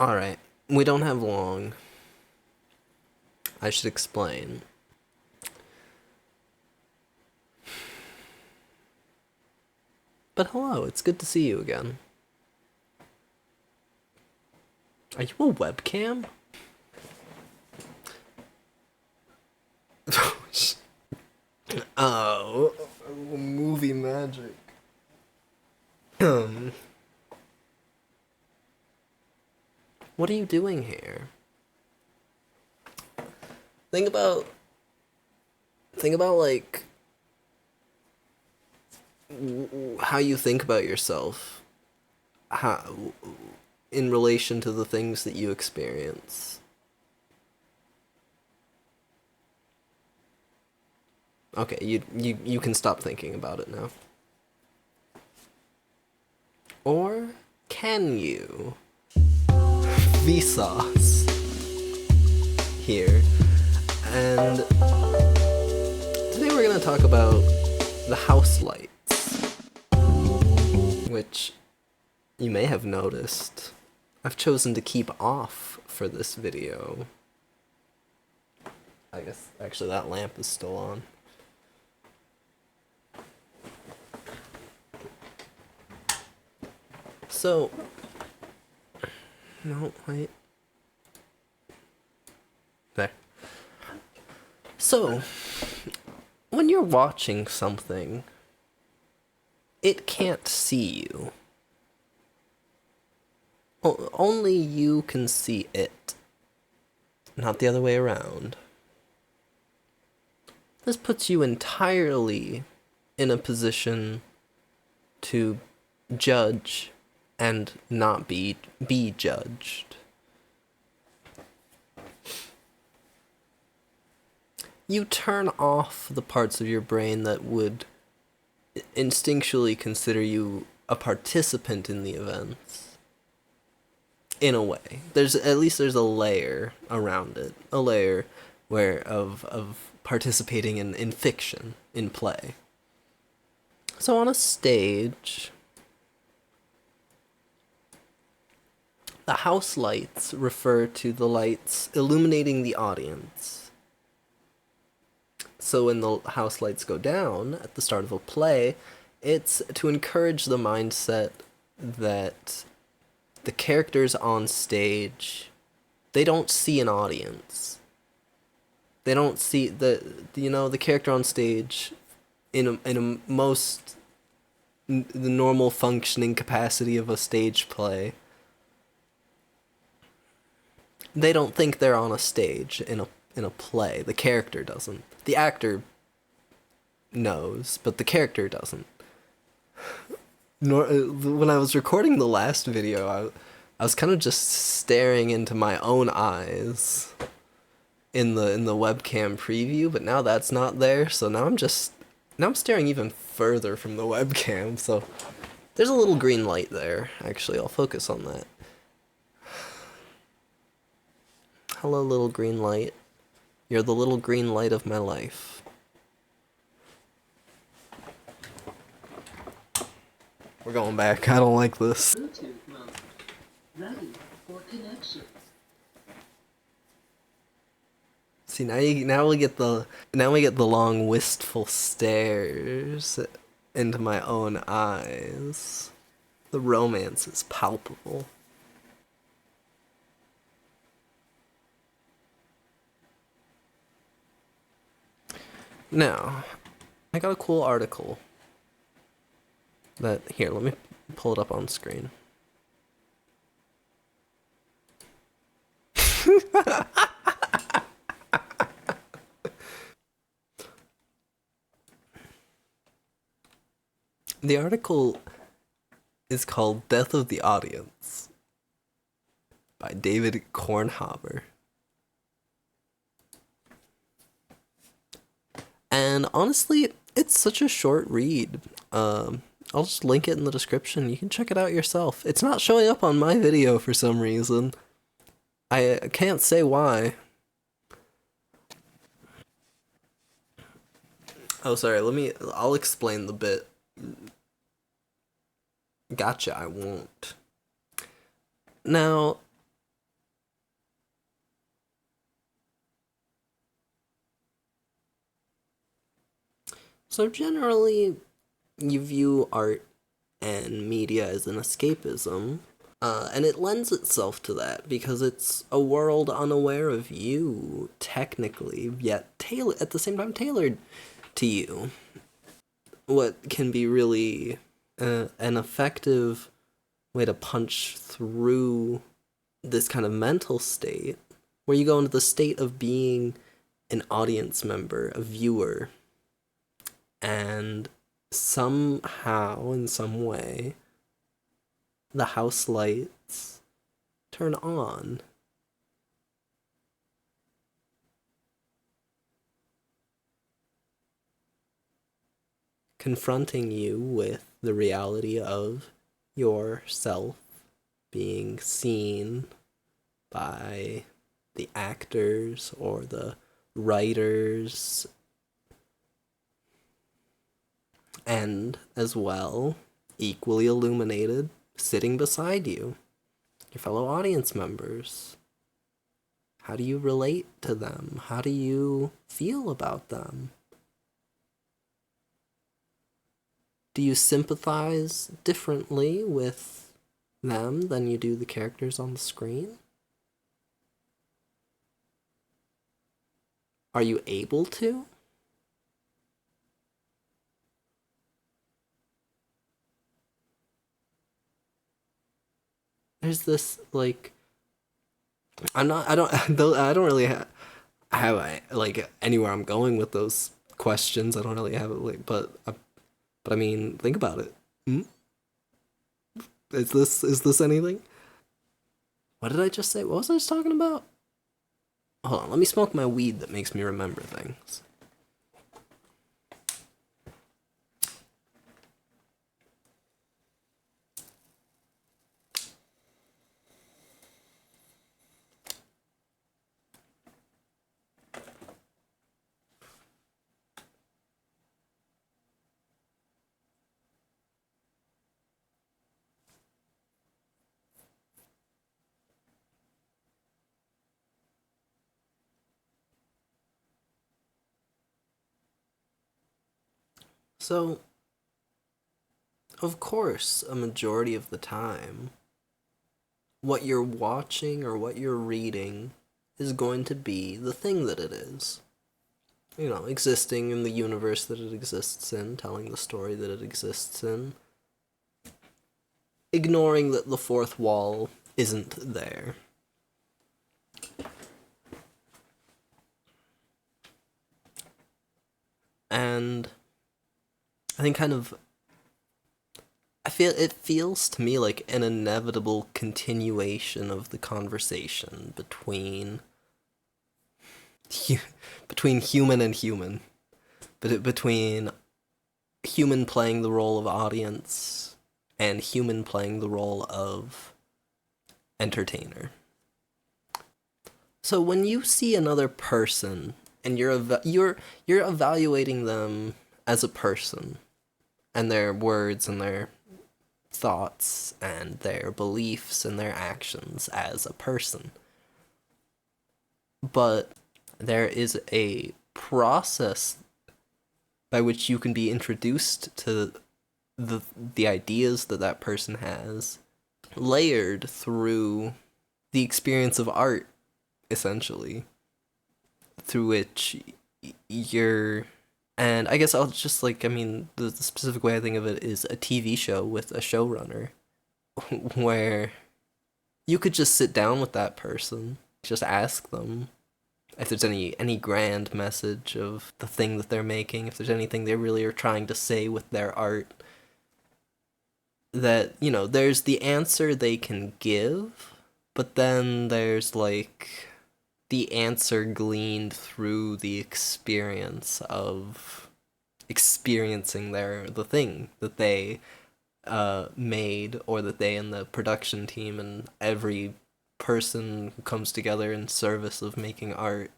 Alright, we don't have long. I should explain. But hello, it's good to see you again. Are you a webcam? Oh, movie magic. What are you doing here? Think about like how you think about yourself, how in relation to the things that you experience. Okay, you can stop thinking about it now. Or can you? Vsauce here, and today we're gonna talk about the house lights, which you may have noticed I've chosen to keep off for this video. I guess actually that lamp is still on. So, no, wait. There. So, when you're watching something, it can't see you. Only you can see it, not the other way around. This puts you entirely in a position to judge and not be judged. You turn off the parts of your brain that would instinctually consider you a participant in the events. In a way. There's a layer around it. A layer of participating in fiction, in play. So on a stage, the house lights refer to the lights illuminating the audience. So when the house lights go down at the start of a play, it's to encourage the mindset that the characters on stage, they don't see an audience. They don't see the character on stage in a the normal functioning capacity of a stage play. They don't think they're on a stage in a play. The character doesn't. The actor knows, but the character doesn't. When I was recording the last video, I was kind of just staring into my own eyes in the webcam preview, but now that's not there, so now I'm staring even further from the webcam, so there's a little green light there. Actually, I'll focus on that. Hello, little green light. You're the little green light of my life. We're going back. I don't like this. Bluetooth mode. Ready for connection. See, now we get the long wistful stares into my own eyes. The romance is palpable. Now, I got a cool article that, here, let me pull it up on screen. The article is called Death of the Audience by David Kornhaber. And honestly, it's such a short read. I'll just link it in the description. You can check it out yourself. It's not showing up on my video for some reason. I can't say why. Oh, sorry, I'll explain the bit. Gotcha, I won't. Now, So generally, you view art and media as an escapism, and it lends itself to that because it's a world unaware of you, technically, yet at the same time tailored to you. What can be really an effective way to punch through this kind of mental state, where you go into the state of being an audience member, a viewer, and somehow, in some way, the house lights turn on. Confronting you with the reality of yourself being seen by the actors or the writers, and as well, equally illuminated, sitting beside you, your fellow audience members. How do you relate to them? How do you feel about them? Do you sympathize differently with them than you do the characters on the screen? Are you able to? There's this, like, I don't really have like anywhere I'm going with those questions. I don't really have it, like, but I mean, think about it. Hmm? Is this anything? What did I just say? What was I just talking about? Hold on, let me smoke my weed that makes me remember things. So, of course, a majority of the time, what you're watching or what you're reading is going to be the thing that it is. You know, existing in the universe that it exists in, telling the story that it exists in, ignoring that the fourth wall isn't there. And I think it feels to me like an inevitable continuation of the conversation between human and human, but between human playing the role of audience and human playing the role of entertainer. So when you see another person and you're evaluating them as a person and their words and their thoughts and their beliefs and their actions as a person. But there is a process by which you can be introduced to the ideas that that person has, layered through the experience of art, essentially, through which you're. And I guess I'll just, like, I mean, the specific way I think of it is a TV show with a showrunner, where you could just sit down with that person, just ask them if there's any grand message of the thing that they're making, if there's anything they really are trying to say with their art. That, you know, there's the answer they can give, but then there's, like, the answer gleaned through the experience of experiencing the thing that they made, or that they and the production team and every person who comes together in service of making art,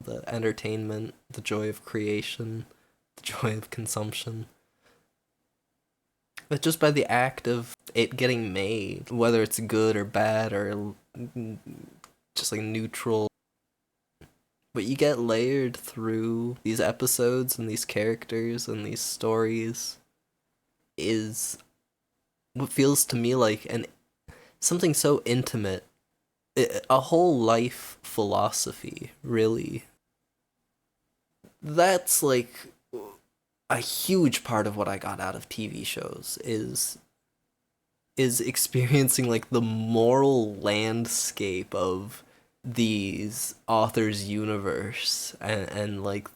the entertainment, the joy of creation, the joy of consumption. But just by the act of it getting made, whether it's good or bad or just like neutral, what you get layered through these episodes and these characters and these stories is what feels to me like an something so intimate, a whole life philosophy, really. That's like a huge part of what I got out of TV shows is experiencing like the moral landscape of these authors' universe and like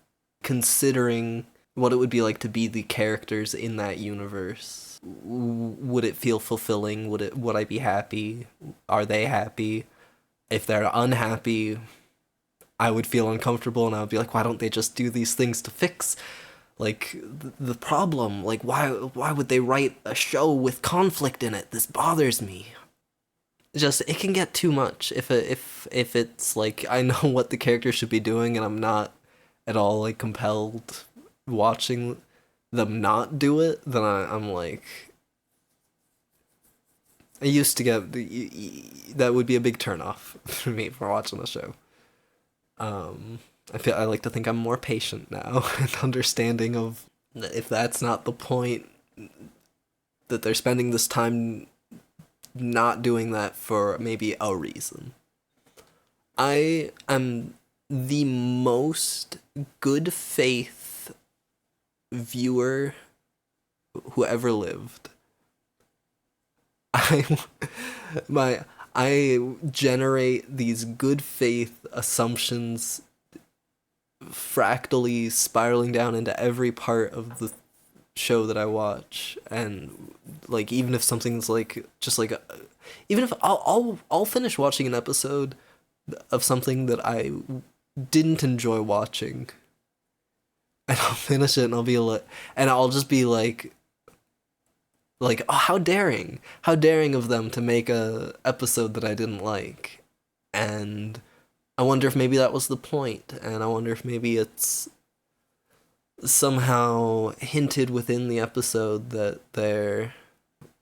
considering what it would be like to be the characters in that universe. Would it feel fulfilling? Would I be happy? Are they happy? If they're unhappy, I would feel uncomfortable and I would be like, why don't they just do these things to fix like the problem? Like why would they write a show with conflict in it? This bothers me. Just it can get too much if it's like I know what the character should be doing and I'm not at all like compelled watching them not do it, then I'm like I used to get that would be a big turnoff for me for watching a show. I like to think I'm more patient now and understanding of if that's not the point that they're spending this time not doing that for maybe a reason. I am the most good faith viewer who ever lived. I my I generate these good faith assumptions fractally spiraling down into every part of the show that I watch, and like even if something's like just like even if I'll finish watching an episode of something that I didn't enjoy watching, and I'll finish it and I'll be like, and I'll just be like, oh, how daring of them to make a episode that I didn't like, and I wonder if maybe that was the point, and I wonder if maybe it's somehow hinted within the episode that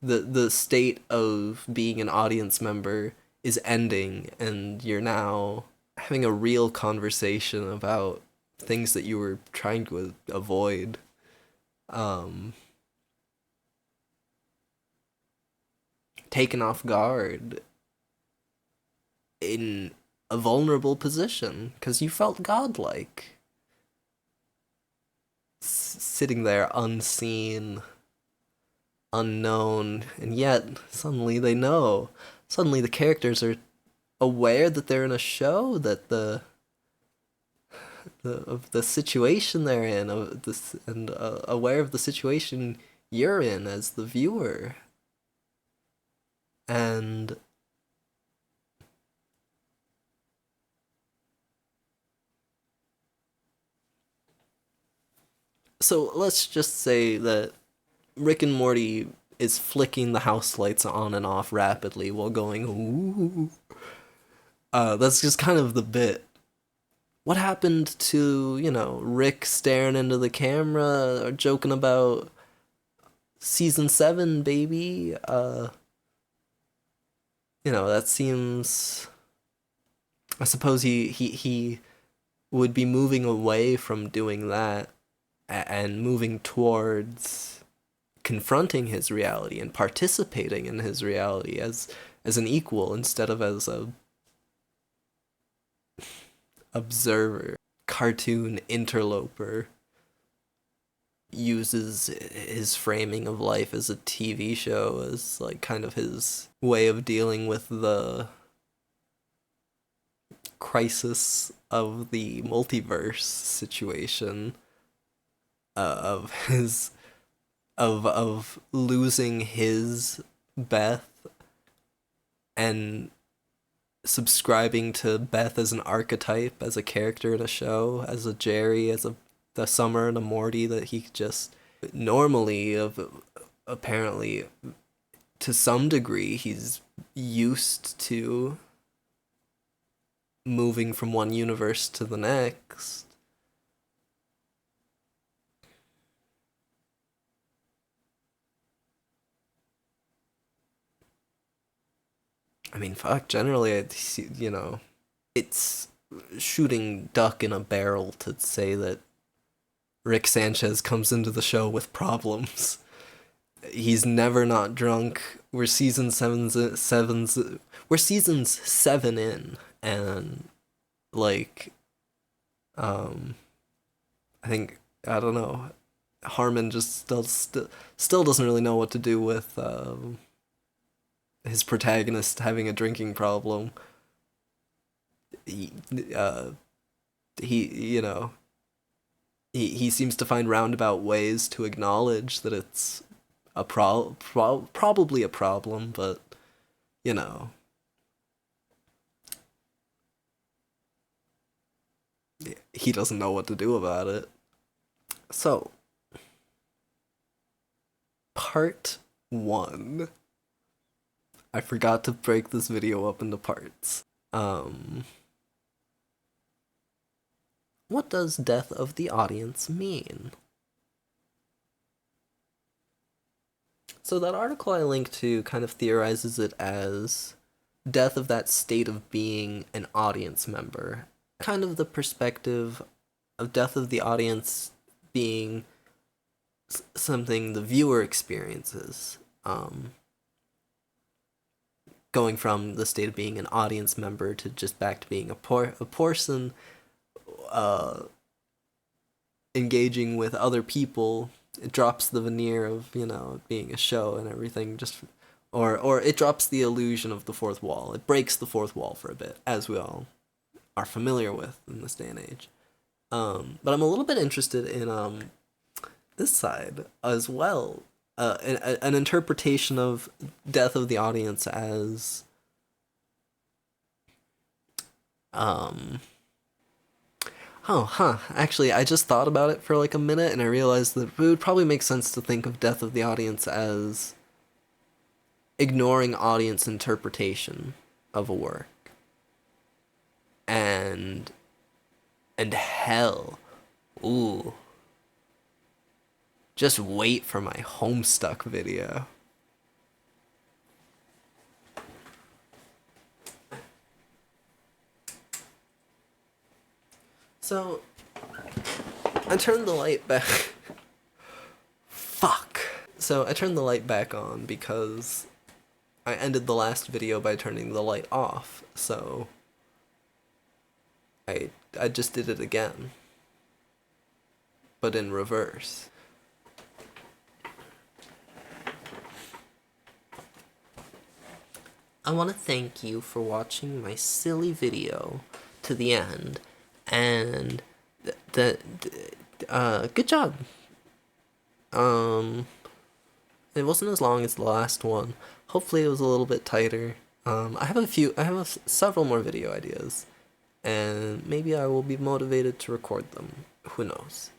the state of being an audience member is ending and you're now having a real conversation about things that you were trying to avoid. um Taken off guard in a vulnerable position because you felt godlike, sitting there unseen, unknown, and yet suddenly they know. Suddenly the characters are aware that they're in a show, that of the situation they're in, of this, and aware of the situation you're in as the viewer. And so let's just say that Rick and Morty is flicking the house lights on and off rapidly while going ooh. That's just kind of the bit. What happened to, Rick staring into the camera or joking about season 7, baby? That seems, I suppose he would be moving away from doing that and moving towards confronting his reality and participating in his reality as an equal instead of as a observer. Cartoon interloper uses his framing of life as a TV show as like kind of his way of dealing with the crisis of the multiverse situation, of his of losing his Beth and subscribing to Beth as an archetype, as a character in a show, as a Jerry, as the Summer and a Morty that he just normally apparently to some degree he's used to moving from one universe to the next. I mean, fuck, generally, it's shooting duck in a barrel to say that Rick Sanchez comes into the show with problems. He's never not drunk. We're seasons 7 in, and like, I think, I don't know, Harmon just still doesn't really know what to do with his protagonist having a drinking problem. He you know, he seems to find roundabout ways to acknowledge that it's a probably a problem, but you know, he doesn't know what to do about it. So, part 1. I forgot to break this video up into parts. What does death of the audience mean? So that article I linked to kind of theorizes it as death of that state of being an audience member. Kind of the perspective of death of the audience being something the viewer experiences. Going from the state of being an audience member to just back to being a person, engaging with other people. It drops the veneer of, you know, being a show and everything, just, or it drops the illusion of the fourth wall. It breaks the fourth wall for a bit, as we all are familiar with in this day and age. But I'm a little bit interested in this side as well. An interpretation of death of the audience as actually, I just thought about it for like a minute and I realized that it would probably make sense to think of death of the audience as ignoring audience interpretation of a work. And hell, ooh. Just wait for my Homestuck video. So, I turned the light back. Fuck. So, I turned the light back on because I ended the last video by turning the light off. So, I just did it again. But in reverse. I want to thank you for watching my silly video to the end. And good job. It wasn't as long as the last one. Hopefully it was a little bit tighter. I have several more video ideas, and maybe I will be motivated to record them. Who knows?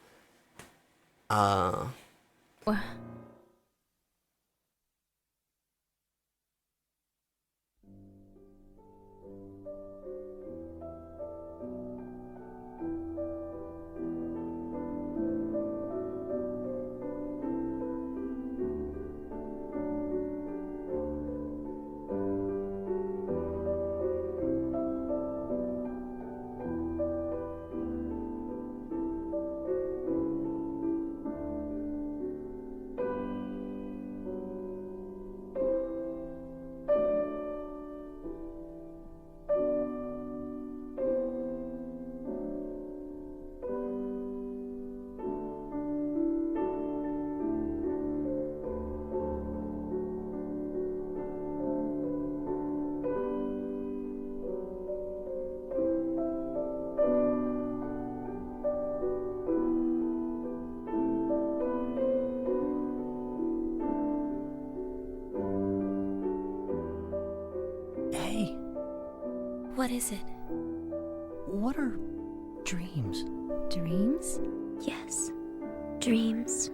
Hey, What is it? what are dreams? Dreams? Yes. Dreams